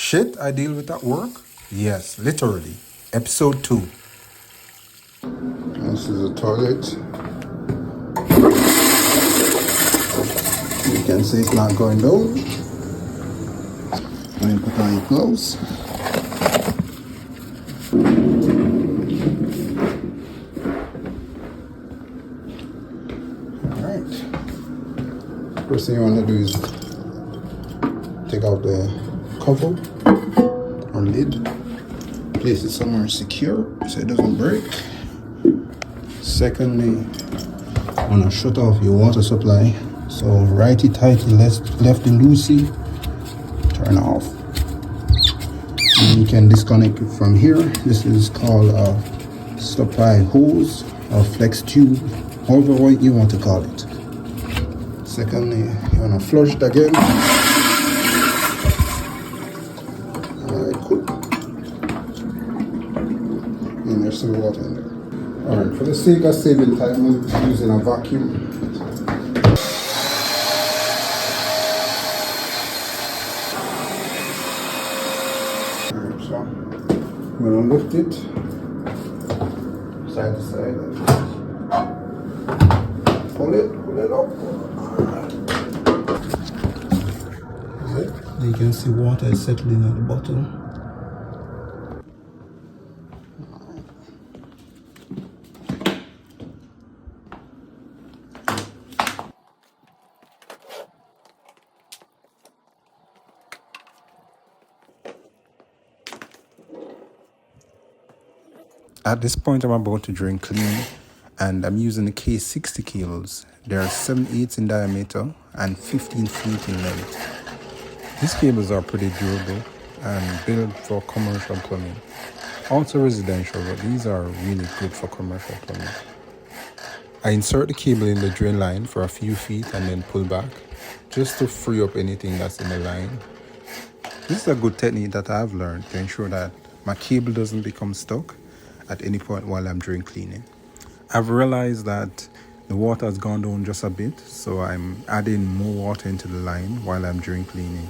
Shit I deal with at work? Yes, literally. Episode 2. This is a toilet. You can see it's not going down. When you put on your gloves. Alright. First thing you want to do is take out the cover or lid. Place it somewhere secure so it doesn't break. Secondly, you want to shut off your water supply. So righty tighty, lefty loosey, turn off. And you can disconnect it from here. This is called a supply hose or flex tube, however you want to call it. Secondly, you want to flush it again. Alright, cool. And there's some water in there. Alright, for the sake of saving time, I'm using a vacuum. Alright, so I'm going to lift it side to side. Pull it up. You can see water is settling at the bottom. At this point, I'm about to drain clean, and I'm using the K60 cables. They are 7/8 in diameter and 15 feet in length. These cables are pretty durable and built for commercial plumbing. Also residential, but these are really good for commercial plumbing. I insert the cable in the drain line for a few feet and then pull back, just to free up anything that's in the line. This is a good technique that I've learned to ensure that my cable doesn't become stuck at any point while I'm drain cleaning. I've realized that the water has gone down just a bit, so I'm adding more water into the line while I'm drain cleaning,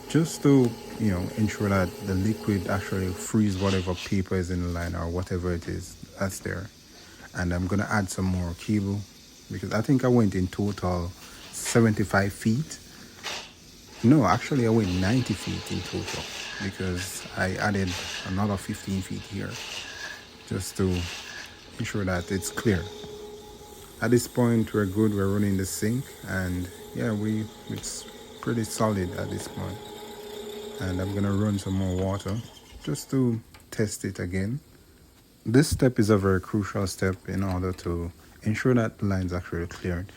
just to ensure that the liquid actually frees whatever paper is in the line or whatever it is that's there. And I'm gonna add some more cable because I think I went in total 75 feet. No, actually I went 90 feet in total because I added another 15 feet here just to ensure that it's clear. At this point we're good, we're running the sink, and yeah, it's pretty solid at this point. And I'm gonna run some more water just to test it again. This step is a very crucial step in order to ensure that the line's actually cleared.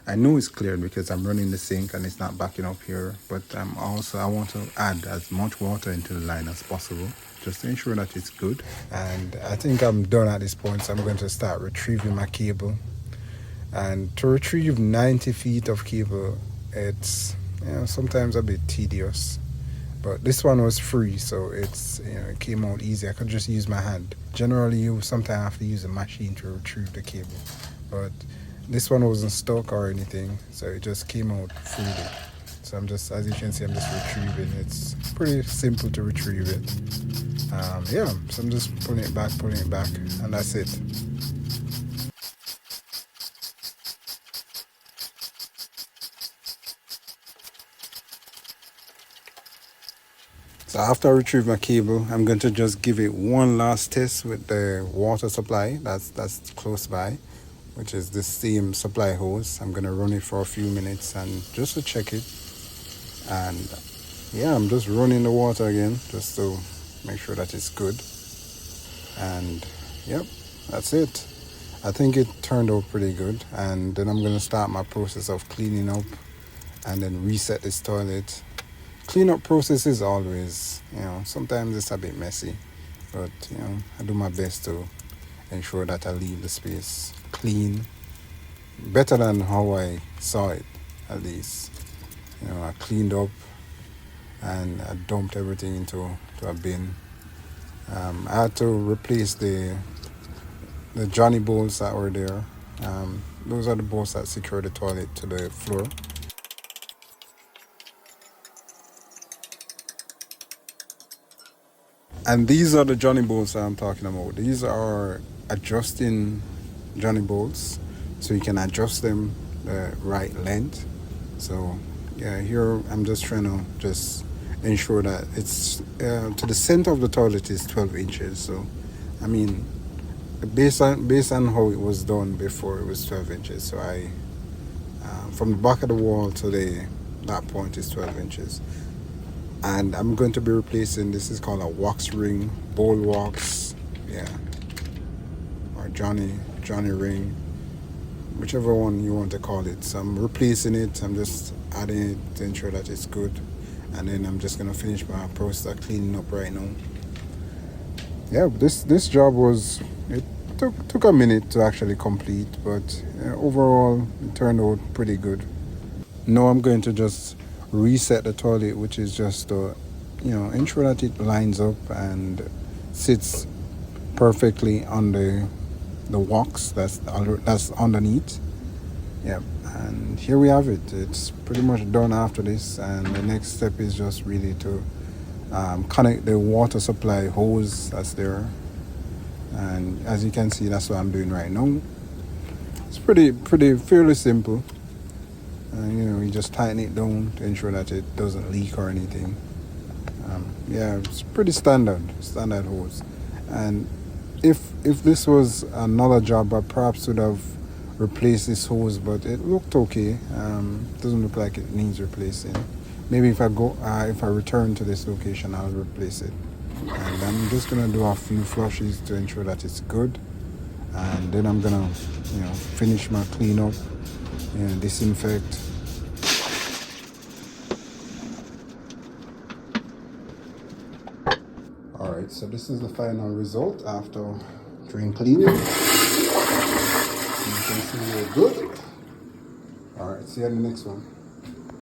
I know it's cleared because I'm running the sink and it's not backing up here, but I want to add as much water into the line as possible just to ensure that it's good. And I think I'm done at this point, so I'm going to start retrieving my cable. And to retrieve 90 feet of cable, it's sometimes a bit tedious. But this one was free, so it came out easy. I could just use my hand. Generally, you sometimes have to use a machine to retrieve the cable, but this one wasn't stuck or anything, so it just came out freely. So I'm just, as you can see, I'm just retrieving. It's pretty simple to retrieve it. So I'm just pulling it back, and that's it. So after I retrieve my cable, I'm going to just give it one last test with the water supply that's close by, which is the same supply hose. I'm going to run it for a few minutes and just to check it. And yeah, I'm just running the water again just to make sure that it's good. And yep, that's it. I think it turned out pretty good. And then I'm going to start my process of cleaning up and then reset this toilet. Cleanup process is always, sometimes it's a bit messy, but I do my best to ensure that I leave the space clean, better than how I saw it, at least. I cleaned up and I dumped everything into a bin. I had to replace the Johnny bolts that were there. Those are the bolts that secure the toilet to the floor. And these are the Johnny bolts I'm talking about. These are adjusting Johnny bolts, so you can adjust them the right length. So yeah, here I'm just trying to just ensure that it's to the center of the toilet is 12 inches. So I mean, based on how it was done before, it was 12 inches. So I from the back of the wall to that point is 12 inches. And I'm going to be replacing, this is called a wax ring, bowl wax, yeah, or Johnny ring, whichever one you want to call it. So I'm replacing it. I'm just adding it to ensure that it's good, and then I'm just gonna finish my process of cleaning up right now. Yeah, this job was, it took a minute to actually complete, but overall it turned out pretty good. Now I'm going to just reset the toilet, which is just to, ensure that it lines up and sits perfectly on the wax that's underneath. Yep, and here we have it. It's pretty much done after this, and the next step is just really to connect the water supply hose that's there. And as you can see, that's what I'm doing right now. It's fairly simple. You just tighten it down to ensure that it doesn't leak or anything. Yeah, it's pretty standard hose. And if this was another job, I perhaps would have replaced this hose, but it looked okay. Doesn't look like it needs replacing. Maybe if I return to this location, I'll replace it. And I'm just gonna do a few flushes to ensure that it's good, and then I'm gonna finish my cleanup, disinfect. Alright, so this is the final result after drain cleaning. You can see we're good. Alright, see you in the next one.